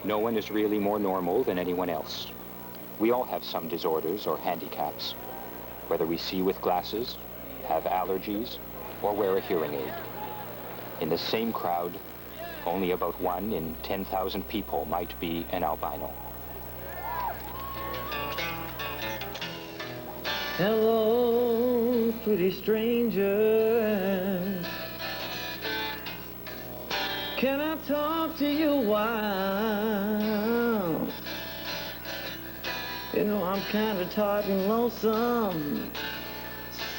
No one is really more normal than anyone else. We all have some disorders or handicaps, whether we see with glasses, have allergies, or wear a hearing aid. In the same crowd, only about 1 in 10,000 people might be an albino. Hello, pretty stranger. Can I talk to you a while? You know, I'm kind of tired and lonesome.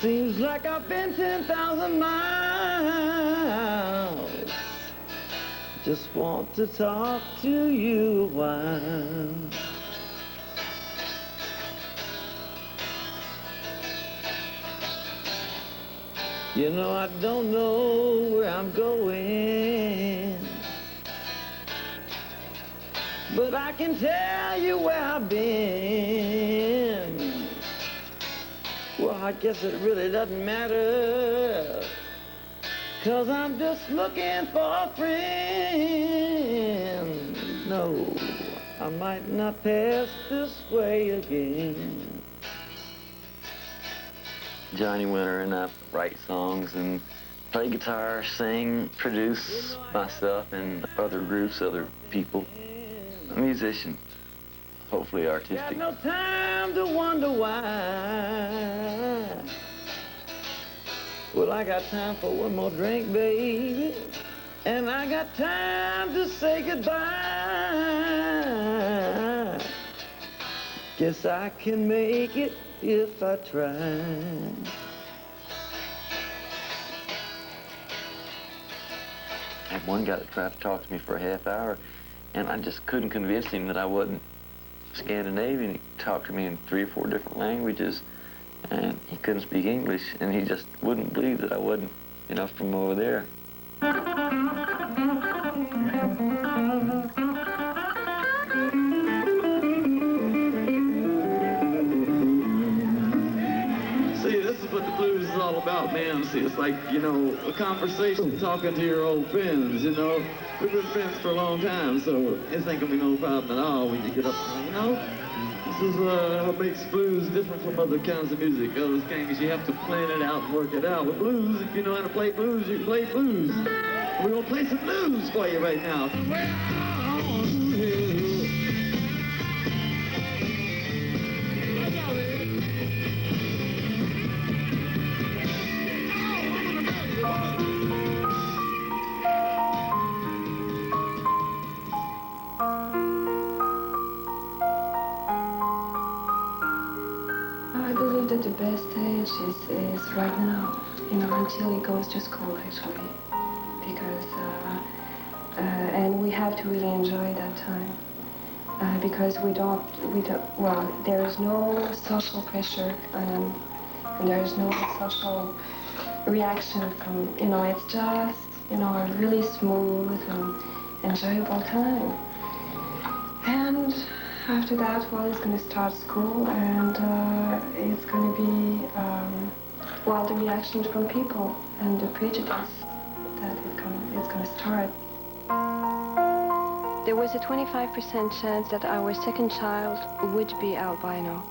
Seems like I've been 10,000 miles. Just want to talk to you a while. You know, I don't know where I'm going, but I can tell you where I've been. Well, I guess it really doesn't matter, 'cause I'm just looking for a friend. No, I might not pass this way again. Johnny Winter, and I write songs and play guitar, sing, produce myself and other groups, other people. A musician, hopefully artistic. Got no time to wonder why. Well, I got time for one more drink, baby, and I got time to say goodbye. Guess I can make it if I try. I had one guy that tried to talk to me for a half hour, and I just couldn't convince him that I wasn't Scandinavian. He talked to me in 3 or 4 different languages, and he couldn't speak English, and he just wouldn't believe that I wasn't, you know, from over there. What the blues is all about, man. See, it's like, you know, a conversation, talking to your old friends, you know. We've been friends for a long time, so this ain't gonna be no problem at all when you get up, you know. This is what makes blues different from other kinds of music. Other things, you have to plan it out and work it out. With blues, if you know how to play blues, you can play blues. We're gonna play some blues for you right now. That the best age is right now, you know, until he goes to school, actually, because and we have to really enjoy that time, because we don't, well, there is no social pressure, and there is no social reaction from, you know, it's just, you know, a really smooth and enjoyable time. And after that, well, he's going to start school, and it's going to be, well, the reaction from people and the prejudice that it's going to start. There was a 25% chance that our second child would be albino.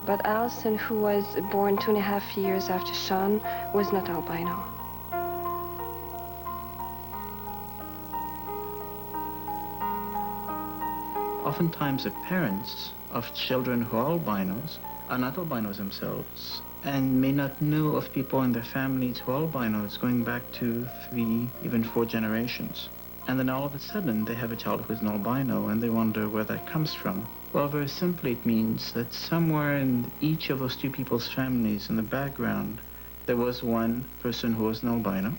But Alison, who was born 2.5 years after Sean, was not albino. Oftentimes the parents of children who are albinos are not albinos themselves and may not know of people in their families who are albinos going back to 3, even 4 generations. And then all of a sudden they have a child who is an albino and they wonder where that comes from. Well, very simply it means that somewhere in each of those 2 people's families in the background there was one person who was an albino,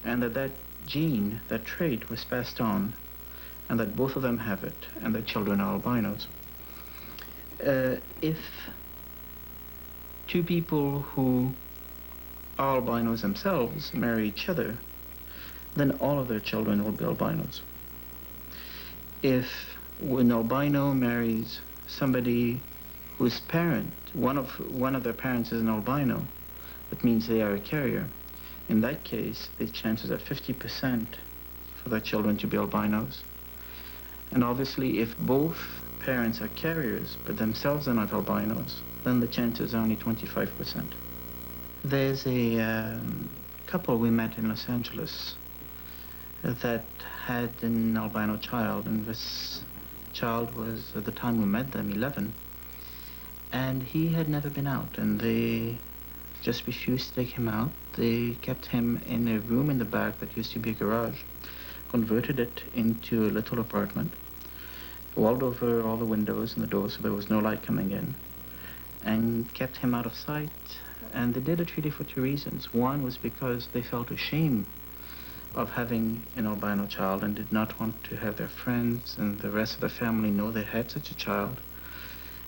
and that gene, that trait, was passed on, and that both of them have it, and their children are albinos. If 2 people who are albinos themselves marry each other, then all of their children will be albinos. If an albino marries somebody whose parent, one of their parents is an albino, that means they are a carrier. In that case, the chances are 50% for their children to be albinos. And obviously, if both parents are carriers, but themselves are not albinos, then the chances are only 25%. There's a couple we met in Los Angeles that had an albino child, and this child was, at the time we met them, 11, and he had never been out, and they just refused to take him out. They kept him in a room in the back that used to be a garage, converted it into a little apartment, walled over all the windows and the doors so there was no light coming in, and kept him out of sight. And they did it really for two reasons. One was because they felt ashamed of having an albino child and did not want to have their friends and the rest of the family know they had such a child.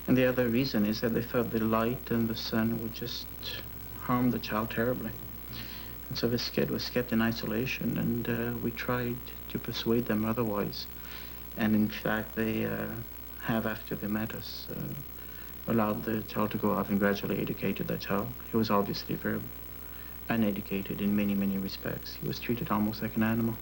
And the other reason is that they thought the light and the sun would just harm the child terribly. And so this kid was kept in isolation, and we tried to persuade them otherwise. And in fact, they have, after they met us, allowed the child to go off and gradually educated that child. He was obviously very uneducated in many, many respects. He was treated almost like an animal.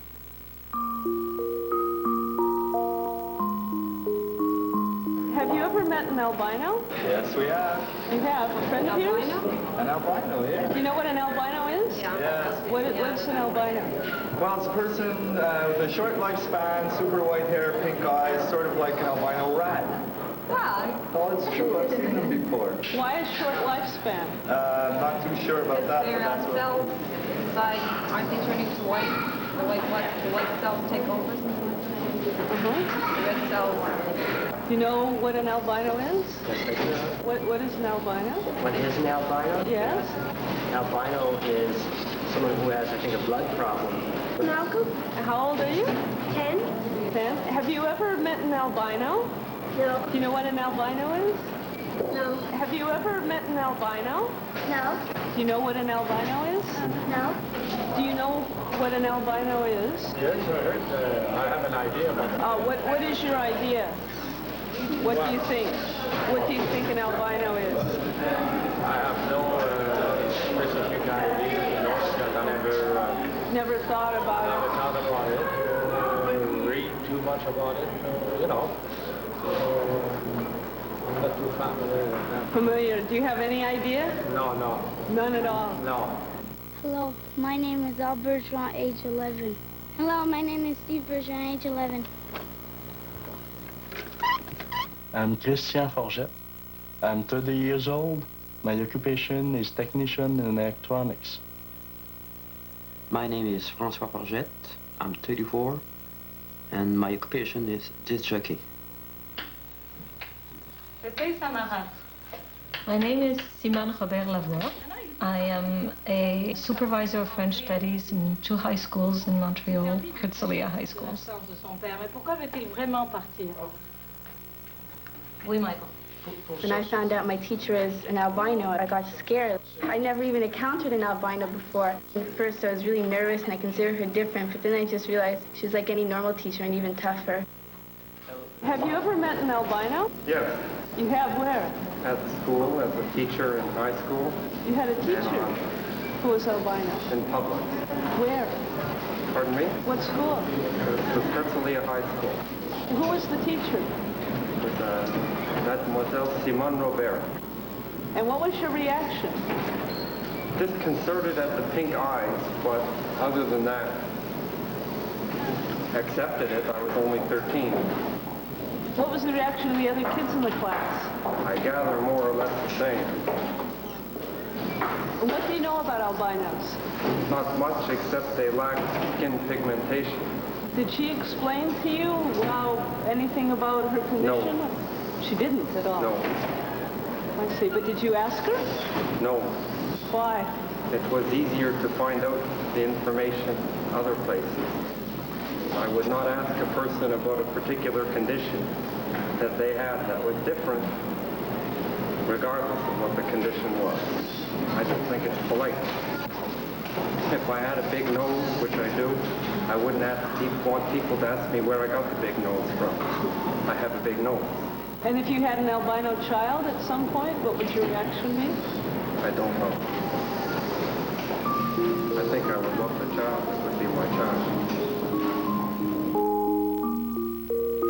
Have you ever met an albino? Yes, we have. You have? A friend of yours? An albino, yeah. Do you know what an albino is? Yes. What's an albino? Well, it's a person with a short lifespan, super white hair, pink eyes, sort of like an albino rat. Wow. Oh, it's true. I've seen them before. Why a short lifespan? Not too sure about that, but Their that's what... cells inside, aren't they turning to white? The white cells take over? The red cells. Do you know what an albino is? Yes, I do. What is an albino? What is an albino? Yes. Albino is someone who has, I think, a blood problem. Malcolm? How old are you? 10? 10. Have you ever met an albino? No. Do you know what an albino is? No. Have you ever met an albino? No. Do you know what an albino is? No. Do you know what an albino is? Yes, I heard. I have an idea about it. What is your idea? What do you think? What do you think an albino is? I have no specific idea. You know, I Never thought never about thought about it. Read too much about it. You know. Not too familiar with it. that. Familiar. Do you have any idea? No. None at all? No. Hello, my name is Al Bergeron, age 11. Hello, my name is Steve Bergeron, age 11. I'm Christian Forget. I'm 30 years old. My occupation is technician in electronics. My name is François Forget. I'm 34, and my occupation is disc jockey. My name is Simone Robert Lavoie. I am a supervisor of French studies in 2 high schools in Montreal, Herzliya High School. Oui, Michael. When I found out my teacher is an albino, I got scared. I never even encountered an albino before. At first, I was really nervous and I considered her different, but then I just realized she was like any normal teacher and even tougher. Have you ever met an albino? Yes. You have where? At school, as a teacher in high school. You had a teacher who was albino? In public. Where? Pardon me? What school? It was Herzliya High School. Who was the teacher? With Mademoiselle Simone Robert. And what was your reaction? Disconcerted at the pink eyes, but other than that, accepted it. I was only 13. What was the reaction of the other kids in the class? I gather more or less the same. What do you know about albinos? Not much, except they lack skin pigmentation. Did she explain to you anything about her condition? No. She didn't at all? No. I see. But did you ask her? No. Why? It was easier to find out the information other places. I would not ask a person about a particular condition that they had that was different regardless of what the condition was. I don't think it's polite. If I had a big nose, which I do, I wouldn't want people to ask me where I got the big nose from. I have a big nose. And if you had an albino child at some point, what would your reaction be? I don't know. I think I would love the child. It would be my child.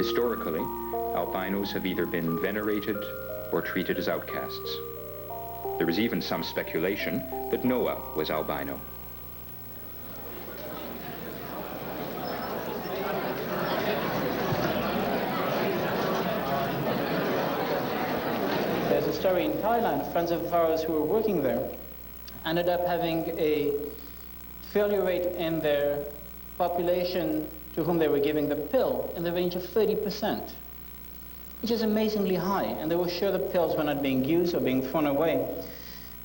Historically, albinos have either been venerated or treated as outcasts. There is even some speculation that Noah was albino. There's a story in Thailand, friends of ours who were working there ended up having a failure rate in their population to whom they were giving the pill in the range of 30%, which is amazingly high, and they were sure the pills were not being used or being thrown away.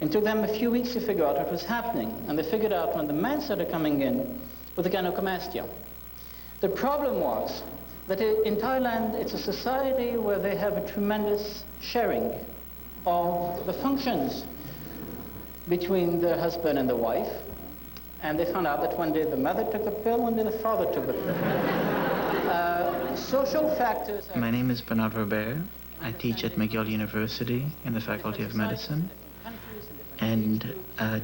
It took them a few weeks to figure out what was happening, and they figured out when the men started coming in with a gynecomastia. The problem was that in Thailand, it's a society where they have a tremendous sharing of the functions between the husband and the wife, and they found out that one day the mother took the pill, one day the father took the pill. Social factors... My name is Bernard Robert. I teach at McGill University in the Faculty of Medicine and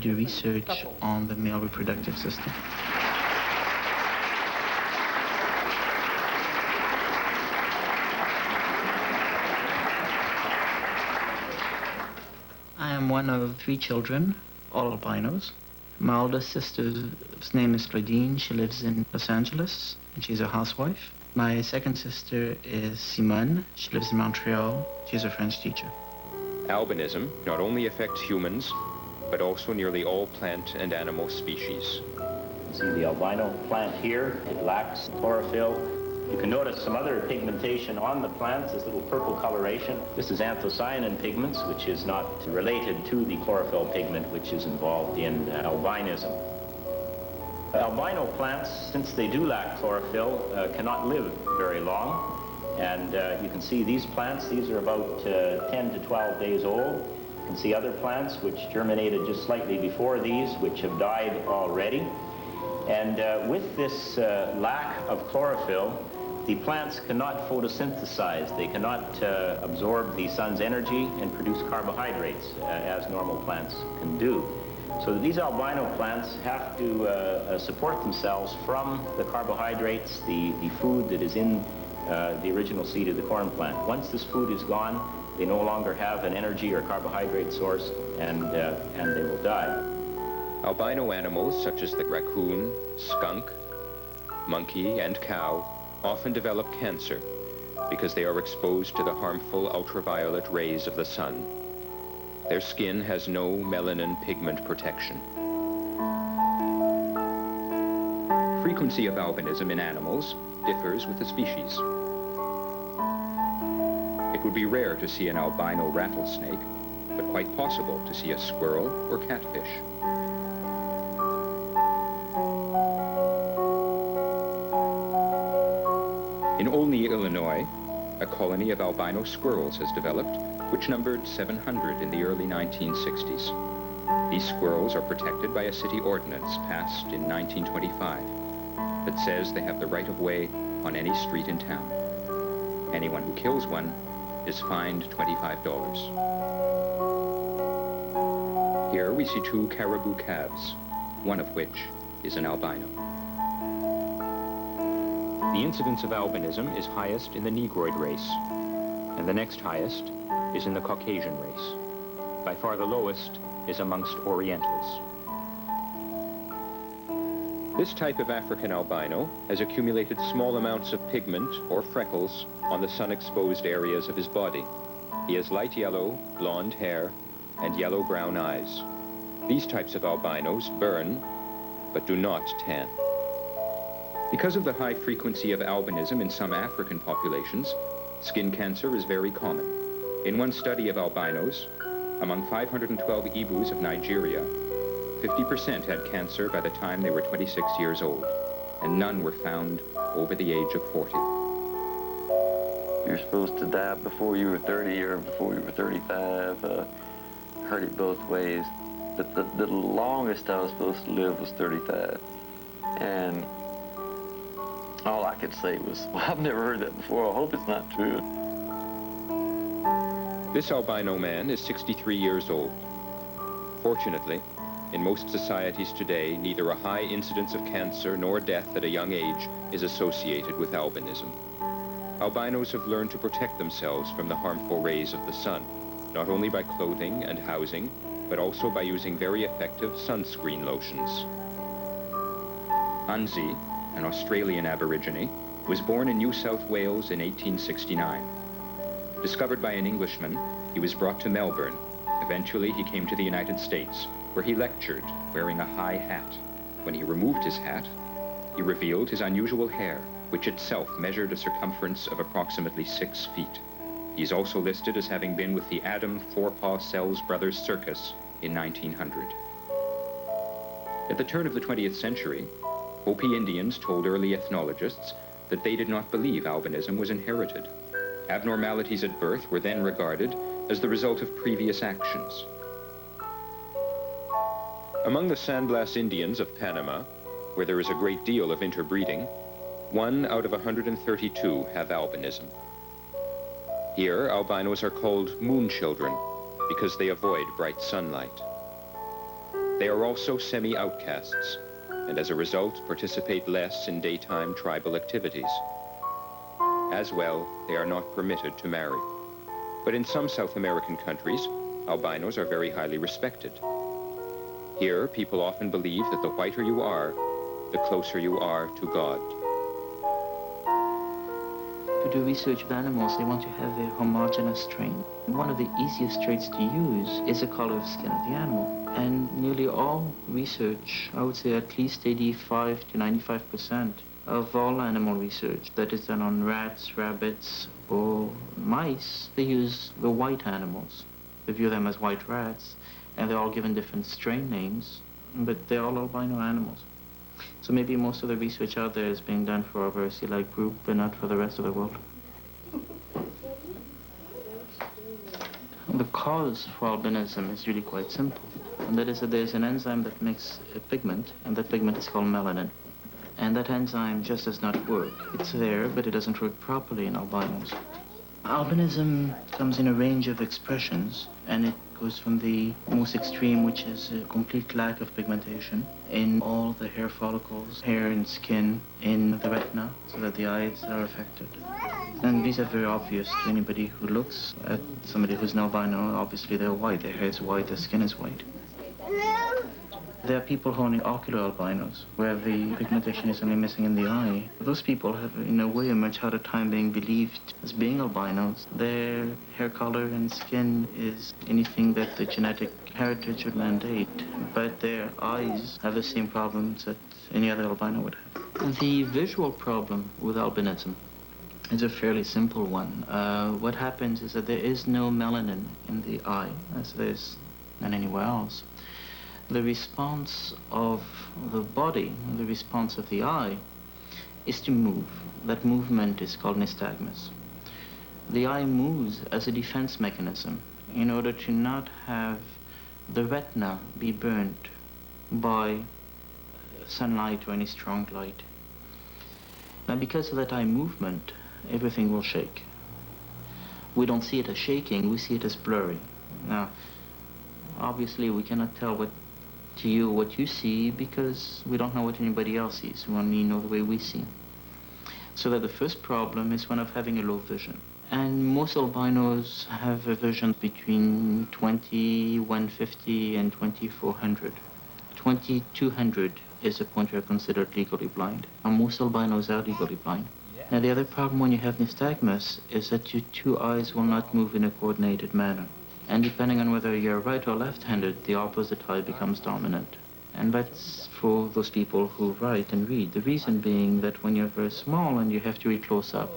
do research on the male reproductive system. I am one of 3 children, all albinos. My oldest sister's name is Claudine. She lives in Los Angeles, and she's a housewife. My second sister is Simone. She lives in Montreal. She's a French teacher. Albinism not only affects humans, but also nearly all plant and animal species. See the albino plant here, it lacks chlorophyll. You can notice some other pigmentation on the plants, this little purple coloration. This is anthocyanin pigments, which is not related to the chlorophyll pigment, which is involved in albinism. Albino plants, since they do lack chlorophyll, cannot live very long. And you can see these plants, these are about 10 to 12 days old. You can see other plants which germinated just slightly before these, which have died already. And with this lack of chlorophyll, the plants cannot photosynthesize. They cannot absorb the sun's energy and produce carbohydrates as normal plants can do. So these albino plants have to support themselves from the carbohydrates, the food that is in the original seed of the corn plant. Once this food is gone, they no longer have an energy or carbohydrate source, and they will die. Albino animals such as the raccoon, skunk, monkey, and cow often develop cancer because they are exposed to the harmful ultraviolet rays of the sun. Their skin has no melanin pigment protection. Frequency of albinism in animals differs with the species. It would be rare to see an albino rattlesnake, but quite possible to see a squirrel or catfish. In Olney, Illinois, a colony of albino squirrels has developed, which numbered 700 in the early 1960s. These squirrels are protected by a city ordinance passed in 1925 that says they have the right of way on any street in town. Anyone who kills one is fined $25. Here we see 2 caribou calves, one of which is an albino. The incidence of albinism is highest in the Negroid race, and the next highest is in the Caucasian race. By far the lowest is amongst Orientals. This type of African albino has accumulated small amounts of pigment or freckles on the sun-exposed areas of his body. He has light yellow, blonde hair, and yellow-brown eyes. These types of albinos burn, but do not tan. Because of the high frequency of albinism in some African populations, skin cancer is very common. In one study of albinos, among 512 Igbos of Nigeria, 50% had cancer by the time they were 26 years old, and none were found over the age of 40. You're supposed to die before you were 30 or before you were 35. Heard it both ways. But the longest I was supposed to live was 35. And all I could say was, well, I've never heard that before. I hope it's not true. This albino man is 63 years old. Fortunately, in most societies today, neither a high incidence of cancer nor death at a young age is associated with albinism. albinos have learned to protect themselves from the harmful rays of the sun, not only by clothing and housing, but also by using very effective sunscreen lotions. Anzi, an Australian Aborigine, was born in New South Wales in 1869. Discovered by an Englishman, he was brought to Melbourne. Eventually, he came to the United States, where he lectured wearing a high hat. When he removed his hat, he revealed his unusual hair, which itself measured a circumference of approximately 6 feet. He is also listed as having been with the Adam Forepaw Sells Brothers Circus in 1900. At the turn of the 20th century, Hopi Indians told early ethnologists that they did not believe albinism was inherited. Abnormalities at birth were then regarded as the result of previous actions. Among the San Blas Indians of Panama, where there is a great deal of interbreeding, 1 out of 132 have albinism. Here, albinos are called moon children because they avoid bright sunlight. They are also semi-outcasts, and as a result participate less in daytime tribal activities. As well, they are not permitted to marry. But in some South American countries, albinos are very highly respected. Here, people often believe that the whiter you are, the closer you are to God. To do research with animals, they want to have a homogeneous strain. And one of the easiest traits to use is the color of skin of the animal. And nearly all research, I would say at least 85 to 95% of all animal research that is done on rats, rabbits, or mice, they use the white animals. They view them as white rats, and they're all given different strain names, but they're all albino animals. So maybe most of the research out there is being done for our Versili group, but not for the rest of the world. The cause for albinism is really quite simple, and that is that there's an enzyme that makes a pigment, and that pigment is called melanin. And that enzyme just does not work. It's there, but it doesn't work properly in albinos. Albinism comes in a range of expressions, and it goes from the most extreme, which is a complete lack of pigmentation in all the hair follicles, hair and skin, in the retina, so that the eyes are affected. And these are very obvious to anybody who looks at somebody who's an albino. Obviously they're white, their hair is white, their skin is white. There are people who are ocular albinos, where the pigmentation is only missing in the eye. Those people have, in a way, a much harder time being believed as being albinos. Their hair color and skin is anything that the genetic heritage would mandate, but their eyes have the same problems that any other albino would have. The visual problem with albinism is a fairly simple one. What happens is that there is no melanin in the eye, as there is none anywhere else. The response of the body, the response of the eye, is to move. That movement is called nystagmus. The eye moves as a defense mechanism in order to not have the retina be burnt by sunlight or any strong light. Now, because of that eye movement, everything will shake. We don't see it as shaking, we see it as blurry. Now, obviously, we cannot tell what you see, because we don't know what anybody else sees. We only know the way we see. So that the first problem is one of having a low vision. And most albinos have a vision between 2150 and 2400. 2200 is the point where considered legally blind. And most albinos are legally blind. Now the other problem when you have nystagmus is that your two eyes will not move in a coordinated manner. And depending on whether you're right or left-handed, the opposite eye becomes dominant. And that's for those people who write and read. The reason being that when you're very small and you have to read close up,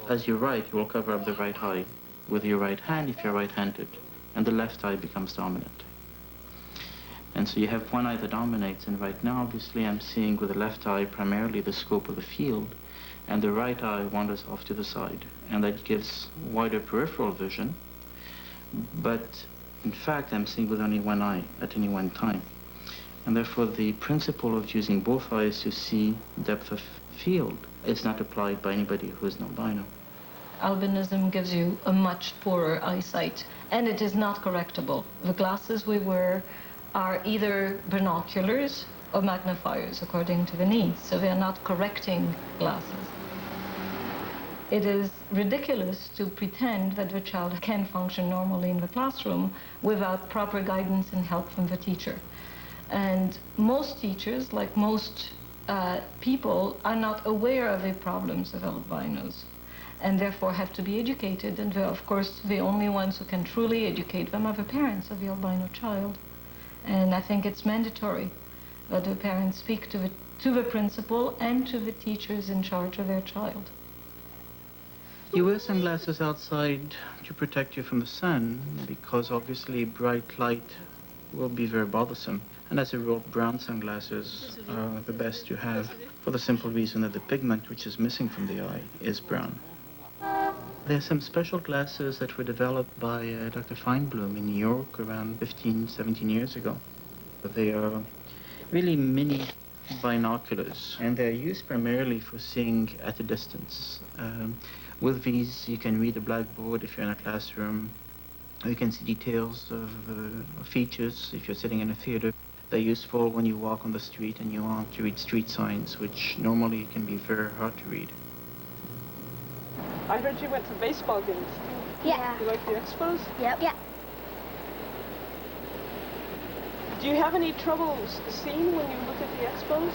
as you write, you will cover up the right eye with your right hand if you're right-handed, and the left eye becomes dominant. And so you have one eye that dominates, and right now, obviously, I'm seeing with the left eye primarily the scope of the field, and the right eye wanders off to the side. And that gives wider peripheral vision, but in fact, I'm seeing with only one eye at any one time. And therefore, the principle of using both eyes to see depth of field is not applied by anybody who is an albino. Albinism gives you a much poorer eyesight, and it is not correctable. The glasses we wear are either binoculars or magnifiers, according to the needs, so they are not correcting glasses. It is ridiculous to pretend that the child can function normally in the classroom without proper guidance and help from the teacher. And most teachers, like most people, are not aware of the problems of albinos, and therefore have to be educated. And of course, the only ones who can truly educate them are the parents of the albino child. And I think it's mandatory that the parents speak to the principal and to the teachers in charge of their child. You wear sunglasses outside to protect you from the sun, because obviously bright light will be very bothersome. And as a rule, brown sunglasses are the best you have, for the simple reason that the pigment which is missing from the eye is brown. There are some special glasses that were developed by Dr. Feinblum in New York around 15, 17 years ago. They are really mini binoculars, and they're used primarily for seeing at a distance. With these, you can read a blackboard if you're in a classroom. You can see details of features if you're sitting in a theater. They're useful when you walk on the street and you want to read street signs, which normally can be very hard to read. I heard you went to baseball games. Yeah. You like the Expos? Yep. Yeah. Do you have any trouble seeing when you look at the Expos?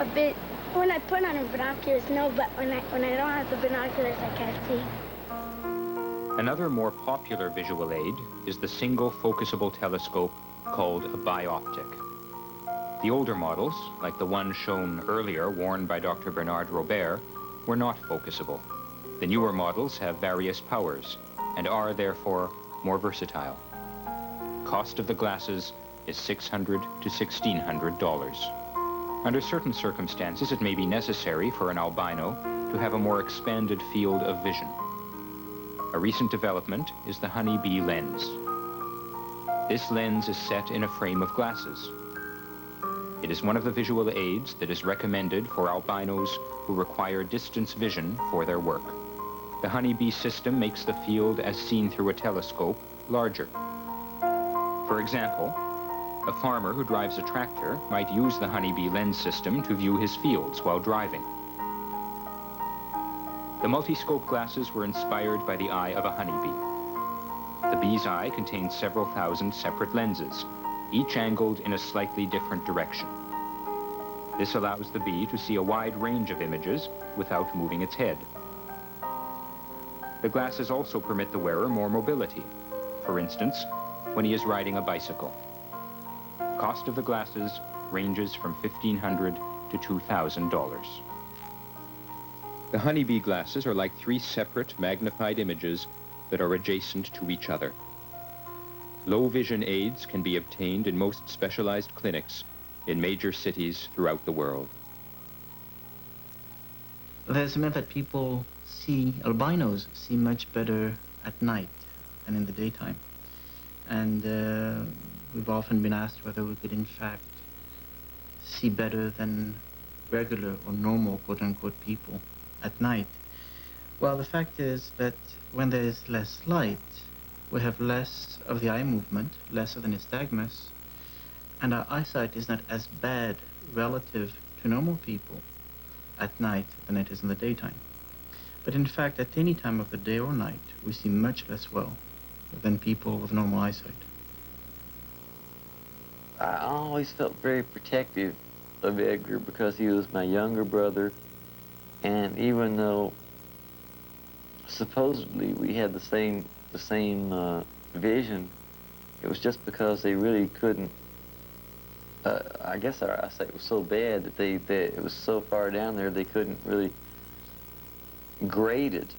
A bit. When I put on binoculars, no, but when I don't have the binoculars, I can't see. Another more popular visual aid is the single focusable telescope called a bioptic. The older models, like the one shown earlier worn by Dr. Bernard Robert, were not focusable. The newer models have various powers and are therefore more versatile. Cost of the glasses is $600 to $1,600. Under certain circumstances, it may be necessary for an albino to have a more expanded field of vision. A recent development is the honeybee lens. This lens is set in a frame of glasses. It is one of the visual aids that is recommended for albinos who require distance vision for their work. The honeybee system makes the field as seen through a telescope larger. For example, a farmer who drives a tractor might use the honeybee lens system to view his fields while driving. The multi-scope glasses were inspired by the eye of a honeybee. The bee's eye contains several thousand separate lenses, each angled in a slightly different direction. This allows the bee to see a wide range of images without moving its head. The glasses also permit the wearer more mobility, for instance, when he is riding a bicycle. Cost of the glasses ranges from $1,500 to $2,000. The honeybee glasses are like three separate magnified images that are adjacent to each other. Low vision aids can be obtained in most specialized clinics in major cities throughout the world. There's a myth that people albinos see much better at night than in the daytime. And we've often been asked whether we could in fact see better than regular or normal quote-unquote people at night. Well, the fact is that when there is less light, we have less of the eye movement, less of the nystagmus, and our eyesight is not as bad relative to normal people at night than it is in the daytime. But in fact, at any time of the day or night, we see much less well than people with normal eyesight. I always felt very protective of Edgar because he was my younger brother, and even though supposedly we had the same vision, it was just because they really couldn't. I guess our eyesight was so bad that it was so far down there they couldn't really grade it.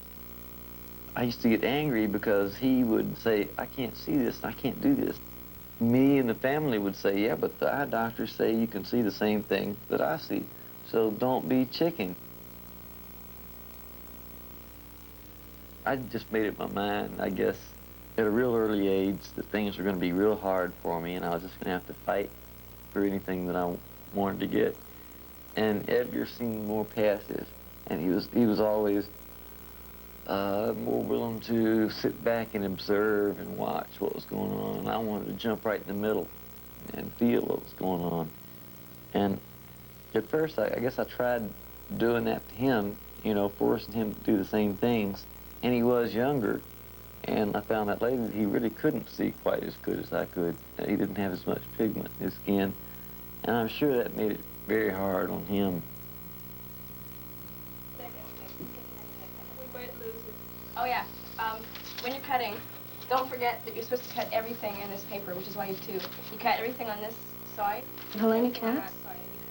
I used to get angry because he would say, "I can't see this, I can't do this." Me and the family would say, "Yeah, but the eye doctors say you can see the same thing that I see, so don't be chicken." I just made up my mind, I guess, at a real early age that things were going to be real hard for me, and I was just going to have to fight for anything that I wanted to get. And Edgar seemed more passive, and he was always more willing to sit back and observe and watch what was going on. And I wanted to jump right in the middle and feel what was going on. And at first, I guess I tried doing that to him, you know, forcing him to do the same things. And he was younger. And I found out later that he really couldn't see quite as good as I could. He didn't have as much pigment in his skin. And I'm sure that made it very hard on him. We might lose it. Oh yeah, when you're cutting, don't forget that you're supposed to cut everything in this paper, which is why you have two. You cut everything on this side. Helena Katz.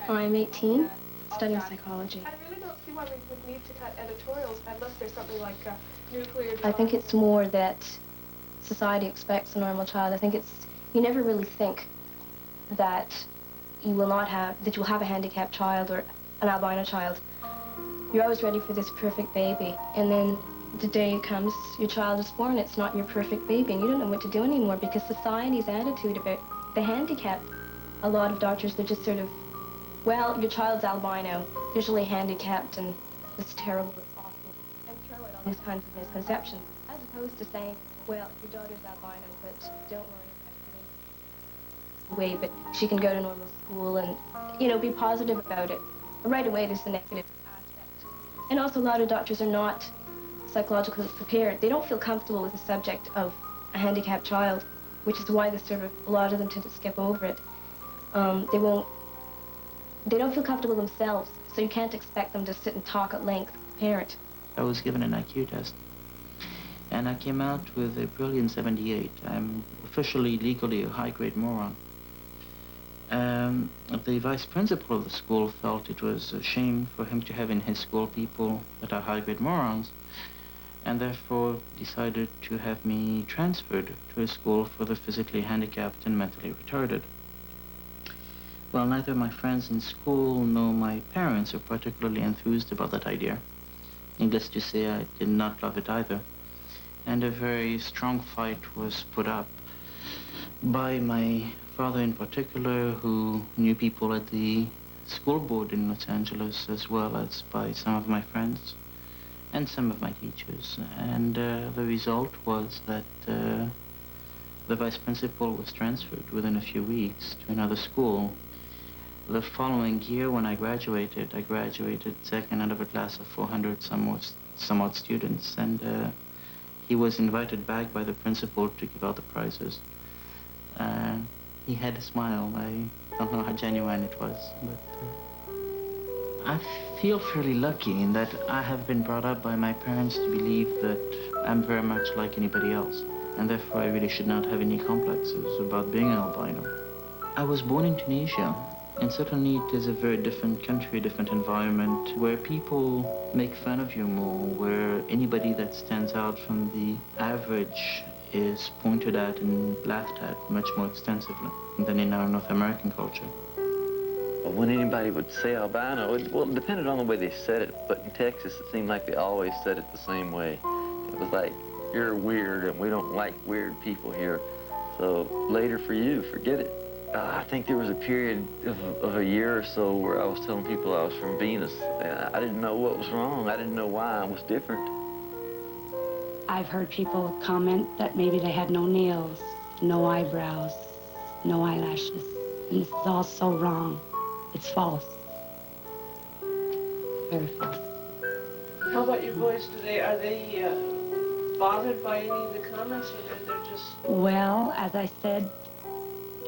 I'm 18, studying psychology. I really don't see why we would need to cut editorials unless there's something like nuclear. I think it's more that society expects a normal child. I think it's, you never really think that you will not have, that you'll have a handicapped child or an albino child. You're always ready for this perfect baby. And then the day comes, your child is born, it's not your perfect baby, and you don't know what to do anymore because society's attitude about the handicap. A lot of doctors, they're just sort of, well, your child's albino, visually handicapped, and it's terrible, it's awful, and throw it on these kinds of misconceptions, as opposed to saying, well, your daughter's albino, but don't worry about it. But she can go to normal school and, you know, be positive about it. Right away, there's the negative aspect. And also, a lot of doctors are not psychologically prepared. They don't feel comfortable with the subject of a handicapped child, which is why a lot of them tend to skip over it. They don't feel comfortable themselves, so you can't expect them to sit and talk at length with the parent. I was given an IQ test, and I came out with a brilliant 78. I'm officially, legally a high-grade moron. The vice principal of the school felt it was a shame for him to have in his school people that are high-grade morons, and therefore decided to have me transferred to a school for the physically handicapped and mentally retarded. Well, neither my friends in school nor my parents are particularly enthused about that idea. Needless to say, I did not love it either. And a very strong fight was put up by my father in particular, who knew people at the school board in Los Angeles, as well as by some of my friends and some of my teachers. And the result was that the vice principal was transferred within a few weeks to another school. The following year, when I graduated second out of a class of 400 somewhat students, and he was invited back by the principal to give out the prizes. He had a smile. I don't know how genuine it was, but I feel fairly lucky in that I have been brought up by my parents to believe that I'm very much like anybody else, and therefore I really should not have any complexes about being an albino. I was born in Tunisia, and certainly it is a very different country, a different environment, where people make fun of you more, where anybody that stands out from the average is pointed at and laughed at much more extensively than in our North American culture. When anybody would say albino, well, it depended on the way they said it, but in Texas it seemed like they always said it the same way. It was like, you're weird and we don't like weird people here. So later for you, forget it. I think there was a period of a year or so where I was telling people I was from Venus. I didn't know what was wrong. I didn't know why I was different. I've heard people comment that maybe they had no nails, no eyebrows, no eyelashes. And this is all so wrong. It's false. Very false. How about your boys today? Are they bothered by any of the comments, or they're just... Well, as I said,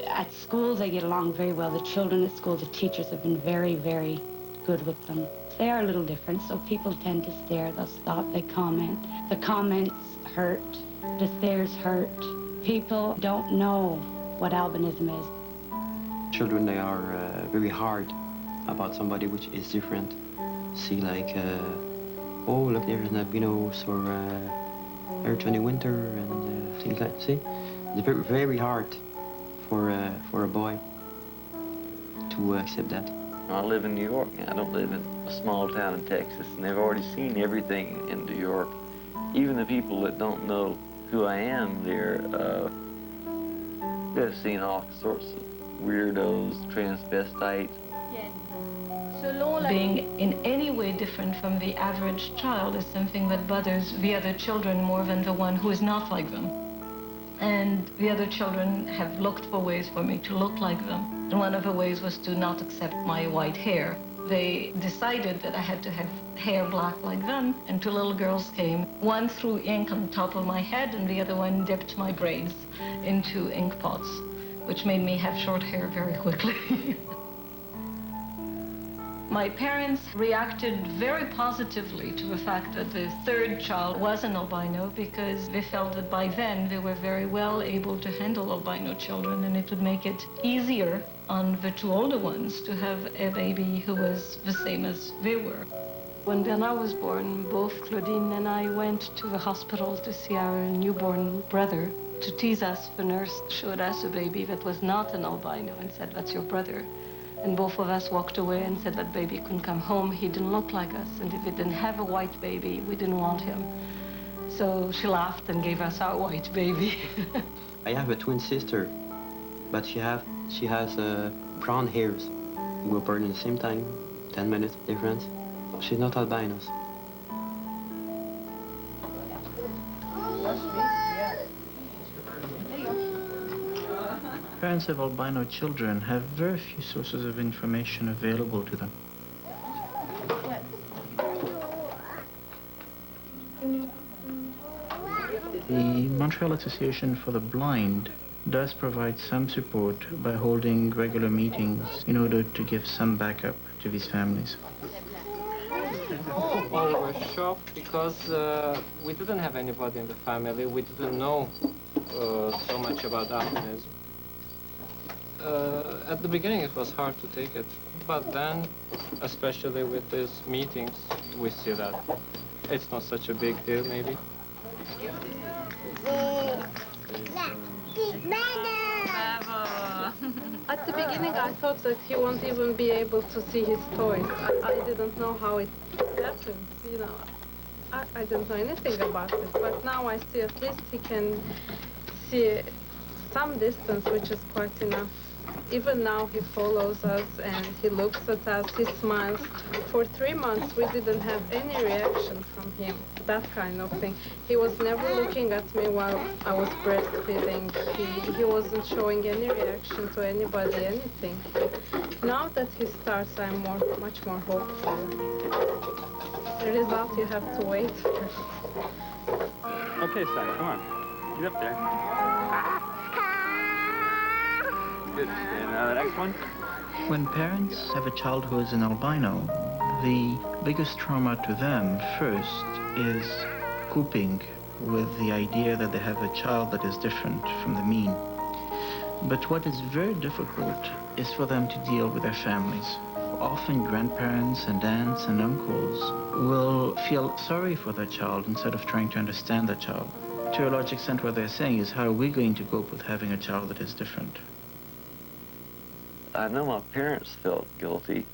at school they get along very well. The children at school, the teachers have been very, very good with them. They are a little different, so people tend to stare. They'll stop, they comment. The comments hurt. The stares hurt. People don't know what albinism is. Children, they are very hard about somebody which is different. See, like, oh, look, there's an albinos, or Air Johnny Winter, and things like that. See, it's very, very hard for a boy to accept that. I live in New York now. I don't live in a small town in Texas, and they've already seen everything in New York. Even the people that don't know who I am, they've seen all sorts of weirdos, transvestites. Being in any way different from the average child is something that bothers the other children more than the one who is not like them. And the other children have looked for ways for me to look like them. And one of the ways was to not accept my white hair. They decided that I had to have hair black like them, and two little girls came. One threw ink on top of my head, and the other one dipped my braids into ink pots, which made me have short hair very quickly. My parents reacted very positively to the fact that the third child was an albino, because they felt that by then they were very well able to handle albino children, and it would make it easier on the two older ones to have a baby who was the same as they were. When Bernard was born, both Claudine and I went to the hospital to see our newborn brother. To tease us, the nurse showed us a baby that was not an albino and said, "That's your brother." And both of us walked away and said that baby couldn't come home. He didn't look like us, and if he didn't have a white baby, we didn't want him. So she laughed and gave us our white baby. I have a twin sister, but she has brown hairs. We were born at the same time, 10 minutes difference. She's not albinos. Parents of albino children have very few sources of information available to them. The Montreal Association for the Blind does provide some support by holding regular meetings in order to give some backup to these families. Well, we were shocked because we didn't have anybody in the family. We didn't know so much about albinism. At the beginning it was hard to take it, but then, especially with these meetings, we see that it's not such a big deal, maybe. At the beginning I thought that he won't even be able to see his toys. I didn't know how it happens, you know. I didn't know anything about it, but now I see at least he can see some distance, which is quite enough. Even now he follows us and he looks at us, he smiles. For 3 months we didn't have any reaction from him, that kind of thing. He was never looking at me while I was breastfeeding. He wasn't showing any reaction to anybody, anything. Now that he starts, I'm much more hopeful. The result you have to wait for. Okay, son, come on. Get up there. Good. And the next one? When parents have a child who is an albino, the biggest trauma to them first is coping with the idea that they have a child that is different from the mean. But what is very difficult is for them to deal with their families. Often grandparents and aunts and uncles will feel sorry for their child instead of trying to understand their child. To a large extent, what they're saying is, how are we going to cope with having a child that is different? I know my parents felt guilty.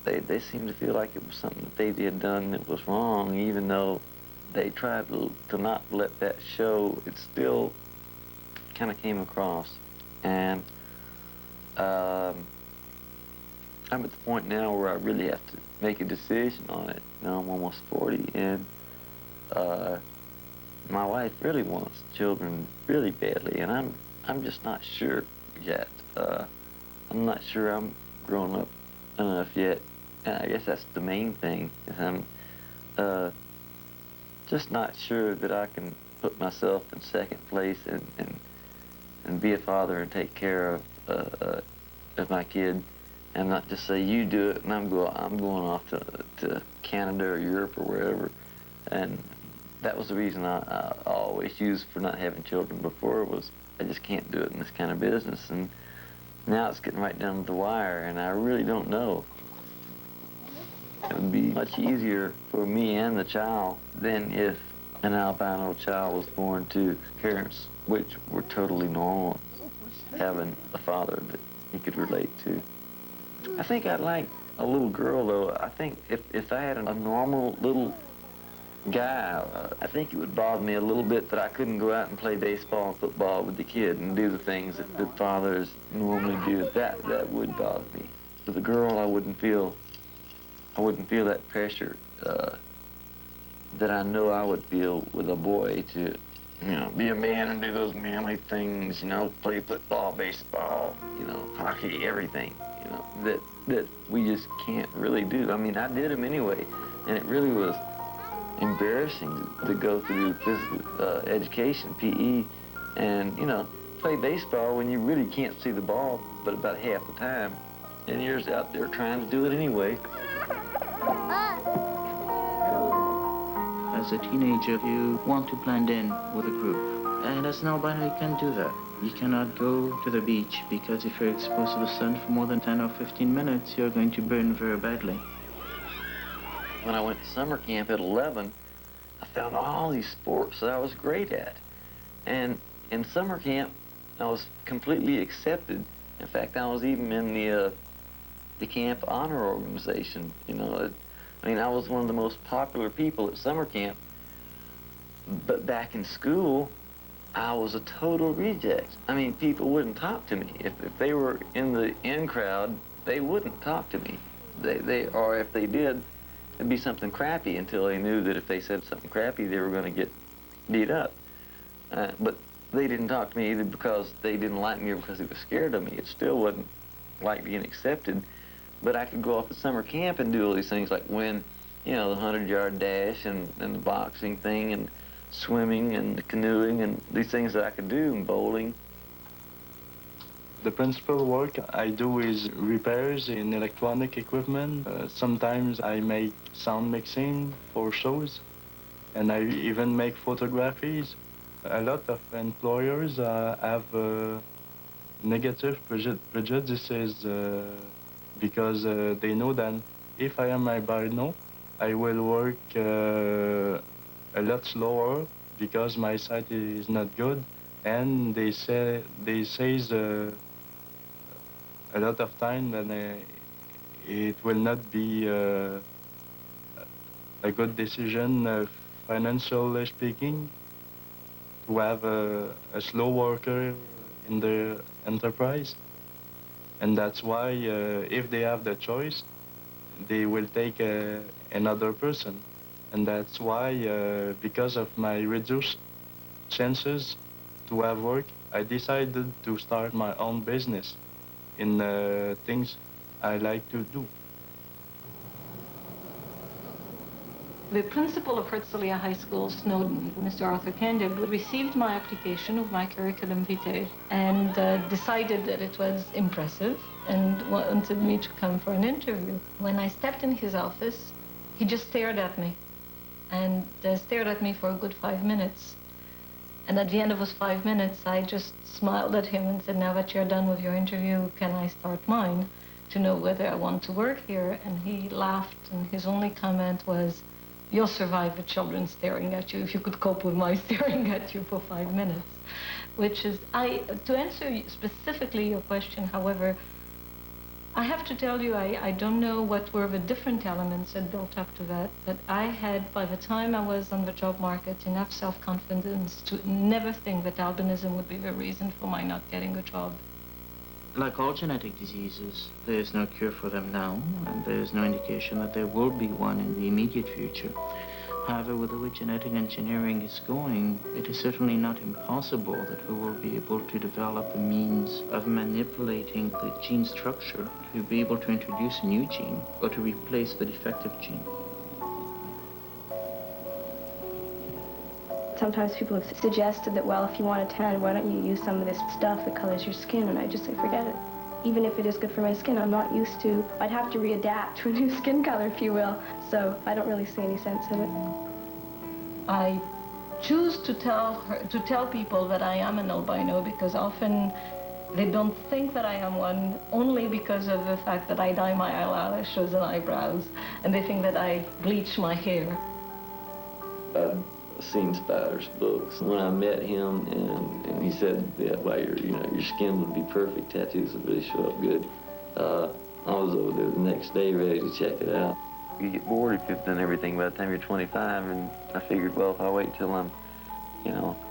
They seemed to feel like it was something that they had done that was wrong, even though they tried to not let that show. It still kind of came across. And I'm at the point now where I really have to make a decision on it. Now I'm almost 40, and my wife really wants children really badly, and I'm just not sure yet. I'm not sure I'm grown up enough yet. And I guess that's the main thing, is I'm just not sure that I can put myself in second place and be a father and take care of my kid, and not just say, you do it, and I'm going off to Canada or Europe or wherever. And that was the reason I always used for not having children before, was I just can't do it in this kind of business. And now it's getting right down to the wire, and I really don't know. It would be much easier for me and the child than if an albino child was born to parents which were totally normal, having a father that he could relate to. I think I'd like a little girl, though. I think if I had a normal little guy, I think it would bother me a little bit that I couldn't go out and play baseball and football with the kid and do the things that fathers normally do. That would bother me. With a girl, I wouldn't feel that pressure that I know I would feel with a boy to, be a man and do those manly things, play football, baseball, hockey, everything, that we just can't really do. I mean, I did them anyway, and it really was embarrassing to go through physical education, PE, and, you know, play baseball when you really can't see the ball but about half the time, and you're out there trying to do it anyway. As a teenager, you want to blend in with a group. And as an albino, you can't do that. You cannot go to the beach because if you're exposed to the sun for more than 10 or 15 minutes, you're going to burn very badly. When I went to summer camp at 11, I found all these sports that I was great at. And in summer camp, I was completely accepted. In fact, I was even in the camp honor organization. You know, I mean, I was one of the most popular people at summer camp. But back in school, I was a total reject. I mean, people wouldn't talk to me. If they were in the in crowd, they wouldn't talk to me. Or if they did, it'd be something crappy until they knew that if they said something crappy, they were going to get beat up. But they didn't talk to me either because they didn't like me or because they were scared of me. It still wasn't like being accepted. But I could go off at summer camp and do all these things like win, you know, the 100-yard dash and the boxing thing and swimming and canoeing and these things that I could do, and bowling. The principal work I do is repairs in electronic equipment. Sometimes I make sound mixing for shows, and I even make photographies. A lot of employers have negative prejudices because they know that if I am albino, I will work a lot slower because my sight is not good, and they say a lot of time that it will not be a good decision, financially speaking, to have a slow worker in the enterprise. And that's why if they have the choice, they will take another person. And that's why, because of my reduced chances to have work, I decided to start my own business in things I like to do. The principal of Herzliya High School, Snowden, Mr. Arthur Candid, received my application of my curriculum vitae and decided that it was impressive and wanted me to come for an interview. When I stepped in his office, he just stared at me and stared at me for a good 5 minutes. And at the end of those 5 minutes, I just smiled at him and said, now that you're done with your interview, can I start mine to know whether I want to work here? And he laughed, and his only comment was, you'll survive the children staring at you if you could cope with my staring at you for 5 minutes. Which is, to answer specifically your question, however, I have to tell you, I don't know what were the different elements that built up to that, but I had, by the time I was on the job market, enough self-confidence to never think that albinism would be the reason for my not getting a job. Like all genetic diseases, there is no cure for them now, and there is no indication that there will be one in the immediate future. However, with the way genetic engineering is going, it is certainly not impossible that we will be able to develop a means of manipulating the gene structure to be able to introduce a new gene or to replace the defective gene. Sometimes people have suggested that, well, if you want a tan, why don't you use some of this stuff that colors your skin? And I just say, forget it. Even if it is good for my skin, I'm not used to, I'd have to readapt to a new skin color, if you will. So I don't really see any sense in it. I choose to tell people that I am an albino because often they don't think that I am one only because of the fact that I dye my eyelashes and eyebrows, and they think that I bleach my hair. I've seen Spider's books. When I met him and he said, yeah, well, your skin would be perfect, tattoos would really show up good, I was over there the next day ready to check it out. You get bored if you've done everything by the time you're 25, and I figured, well, if I wait till I'm,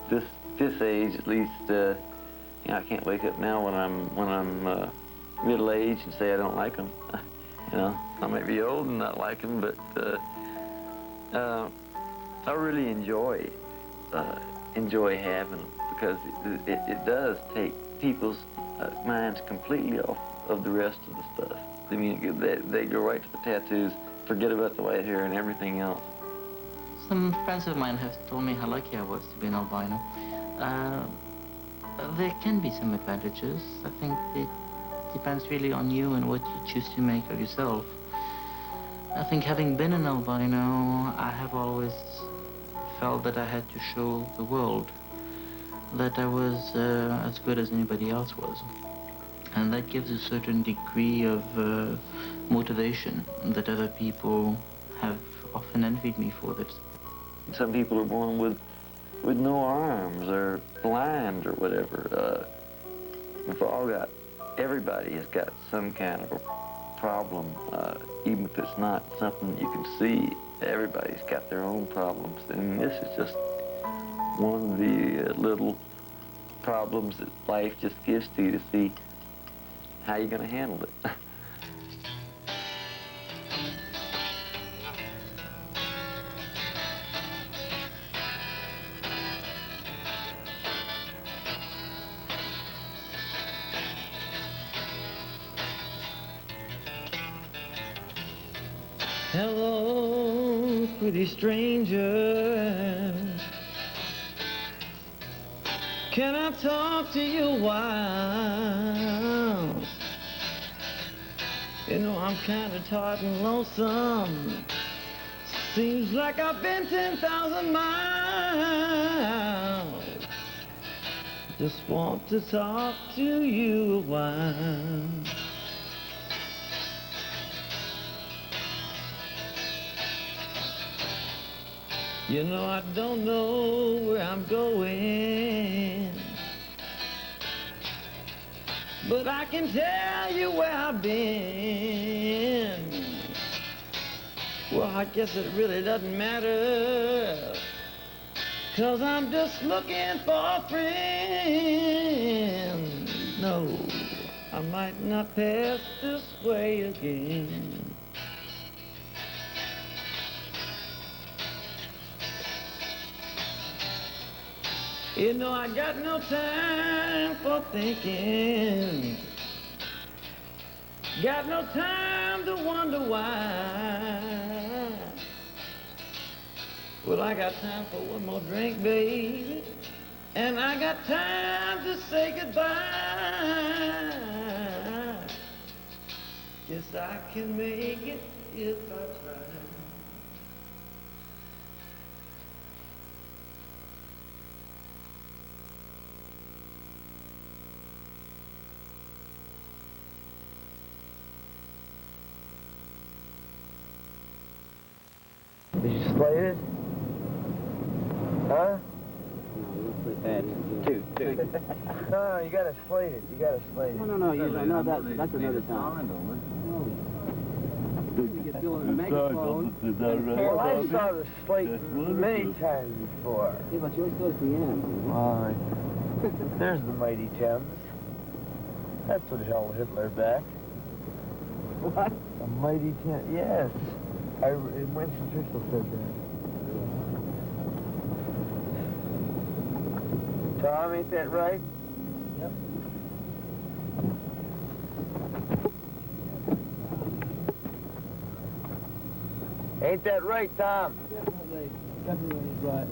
this age at least, I can't wake up now when I'm middle-aged and say I don't like them. I might be old and not like them, but I really enjoy having them because it does take people's minds completely off of the rest of the stuff. I mean, they go right to the tattoos, forget about the white hair and everything else. Some friends of mine have told me how lucky I was to be an albino. There can be some advantages. I think it depends really on you and what you choose to make of yourself. I think having been an albino, I have always felt that I had to show the world that I was as good as anybody else was. And that gives a certain degree of motivation that other people have often envied me for this. Some people are born with no arms or blind or whatever. Everybody has got some kind of a problem, even if it's not something that you can see. Everybody's got their own problems, and this is just one of the little problems that life just gives to you to see how you're going to handle it. Hello, pretty stranger. Can I talk to you a while? You know, I'm kind of tired and lonesome. Seems like I've been 10,000 miles. Just want to talk to you a while. You know, I don't know where I'm going, but I can tell you where I've been. Well, I guess it really doesn't matter, 'cause I'm just looking for a friend. No, I might not pass this way again. You know, I got no time for thinking, got no time to wonder why. Well, I got time for one more drink, baby, and I got time to say goodbye. Guess I can make it if I try. Did you slate it? Huh? Two. No, you gotta slate it. You gotta slate it. No, that's another time. Well, I saw the slate many times before. Yeah, but yours goes to the end. All right. There's the mighty Thames. That's what held Hitler back. What? A mighty Thames. Yes. Winston Churchill said that. Tom, ain't that right? Yep. Ain't that right, Tom? Definitely right.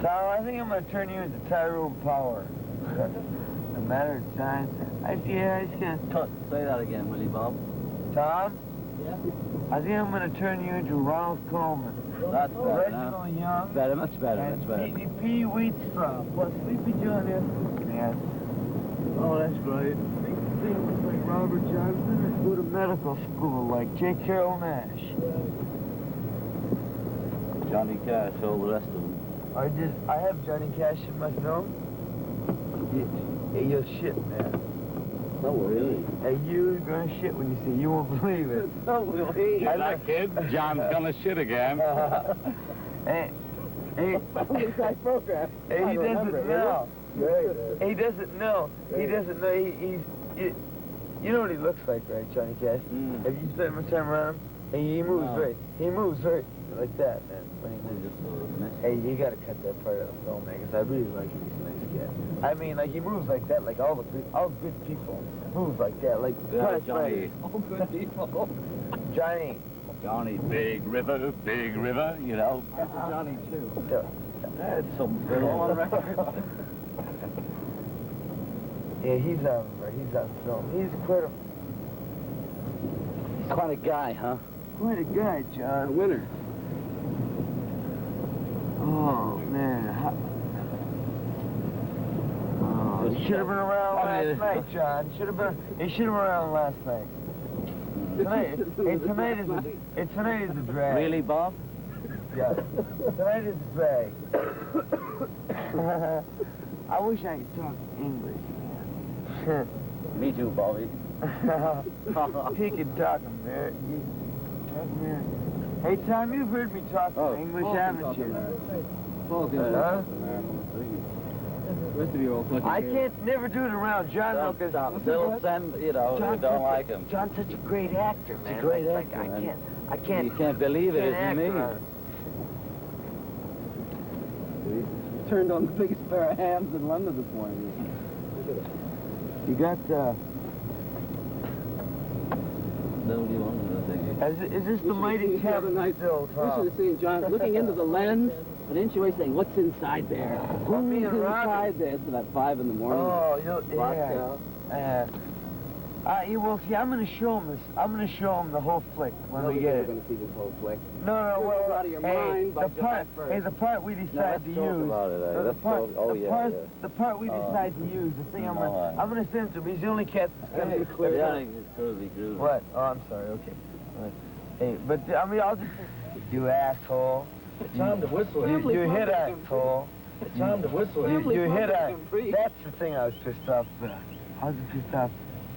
Tom, I think I'm going to turn you into Tyrone Power. A matter of time. I just gonna... Say that again, will you, Bob? Tom? Yeah? I think I'm going to turn you into Ronald Coleman. That's better, Reginald Young. Better, much better, and much better. P. Wheatstraw. Plus Sleepy John F. Yes. Oh, that's great. Things like Robert Johnson and go to medical school like J. Carroll Nash. Johnny Cash, all the rest of them. I have Johnny Cash in my film. Hey, you're shit, man. No, really? Hey, you're gonna shit when you see it. You won't believe it. No, really? I like kid. John's gonna shit again. Hey, Family type program. Hey, he doesn't know. He doesn't know. He doesn't know. You know what he looks like, right, Johnny Cash? Have you spent much time around him? He moves very like that, man. Hey, you gotta cut that part of the film, man, because I really like him. He's a nice kid. I mean, like, he moves like that, like all good people move like that, like, Johnny. all good people. Johnny, big river, you know. Johnny, too. That's some film on record. Yeah, he's on film. He's Quite a guy, huh? quite a guy, John. Winner. Oh, man. Oh, he should have been around last night, John. He should have been around last night. Tonight is a drag. Really, Bob? Yeah. Tonight is a drag. I wish I could talk English, man. Me too, Bobby. He can talk American. Hey, Tom, you've heard me talk English, haven't you? I can't never do it around John because They'll send, you know, they don't like him. John's such a great actor, man. He's a great actor, I can't. You can't believe it, isn't me? You turned on the biggest pair of hams in London this morning. You got, Is this the mighty cabinet still, Tom? We should have seen John looking into the lens, but didn't you always saying, what's inside there? Who's inside there? It's about 5 in the morning. Oh, yeah. Well, see, I'm gonna show him this. I'm gonna show him the whole flick when we get it. We're gonna see this whole flick. No, well, out of your mind by the part we decide to use. The part we decide to use. The thing I'm gonna send to him. He's the only cat that's gonna be clear. What? Oh, I'm sorry. Okay. Hey, but I mean, I'll just. You asshole. It's time to whistle. You hit asshole. It's time to whistle. You hit a. That's the thing I was pissed off about. I was pissed off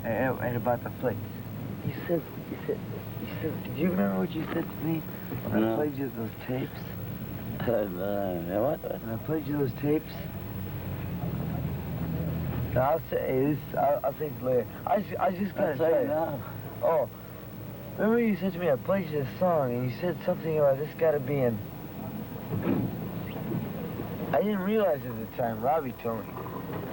about the flick. You said, do you remember what you said to me when I played you those tapes? What? When I played you those tapes? No, I'll say this later. I was just gonna say now. Oh, remember you said to me I played you this song and you said something about this gotta be in. I didn't realize at the time. Robbie told me.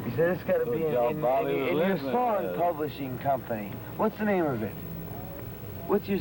He said it's got to be in your song publishing company. What's the name of it? What's your